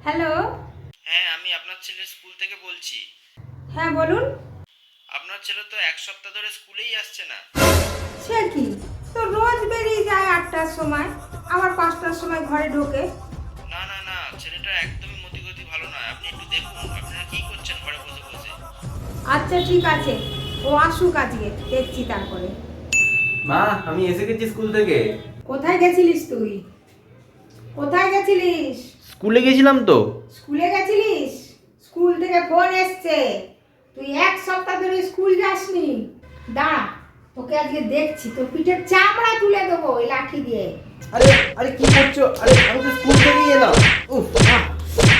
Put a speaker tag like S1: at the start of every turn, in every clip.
S1: Hello.
S2: হ্যাঁ, আমি আপনার ছেলের স্কুল থেকে বলছি।
S1: হ্যাঁ বলুন।
S2: আপনার ছেলে তো এক সপ্তাহ ধরে স্কুলেই আসছে না।
S1: সে কি? তো রোজ বেরিয়ে যায় 8টার সময়, আবার 5টার সময় ঘরে ঢোকে।
S2: না না না, ছেলেটা একদমই মতিগতি ভালো নয়। আপনি একটু দেখুন, আপনারা কি করছেন ঘরে বসে বসে।
S1: আচ্ছা ঠিক আছে, ও আসুক আজকে, দেখছি তারপরে।
S3: মা, আমি এসে গেছি স্কুল থেকে।
S1: কোথায় গেছিলিস তুই? কোথায় গেছিলিস?
S3: স্কুলে গেছিলাম তো।
S1: স্কুলে গেছিলিস? স্কুল থেকে ফোন এসছে, তুই এক সপ্তাহ ধরে স্কুল যাসনি। দাঁড়া, তোকে আজকে দেখছি, তোর পিঠের চামড়া তুলে দেবো এই লাঠি দিয়ে।
S3: আরে আরে কি করছো? আরে আমি তো স্কুল থেকেই এলাম। উফ,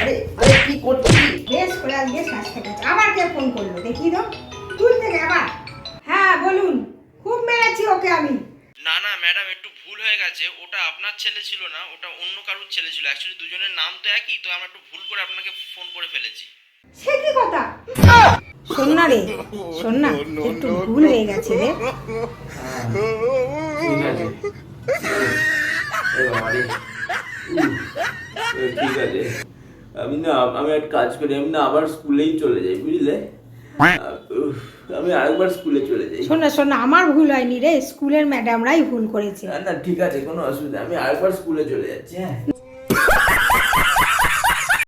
S3: আরে আরে কি করছিস?
S1: বেশ করে আজকে শাস্তি করছে। আবার কে ফোন করলো দেখি তো, তুই থেকে আবার। হ্যাঁ বলুন, খুব মেরেছি ওকে আমি।
S2: না না ম্যাডাম, একটু ভুল হয়ে গেছে। ওটা আপনার ছেলে ছিল না, ওটা অন্য কারোর ছেলে ছিল। অ্যাকচুয়ালি দুজনের নাম তো একই, তো আমরা একটু ভুল করে আপনাকে ফোন করে ফেলেছি।
S1: সে কি কথা? শোন না রে, শোন না, একটু ভুল হয়ে গেছে রে।
S3: ঠিক আছে। এ বাবা রে। ঠিক আছে। আমি একটা কাজ করি, আমি না আবার স্কুলেই চলে যাই, বুঝলে? উফ, আমি আরেকবার স্কুলে চলে যাই।
S1: শোন না শোন না, আমার ভুল হয়নি রে, স্কুলের ম্যাডামরাই ভুল করেছে।
S3: না না ঠিক আছে, কোনো অসুবিধা, আমি আরেকবার স্কুলে চলে যাচ্ছি। হ্যাঁ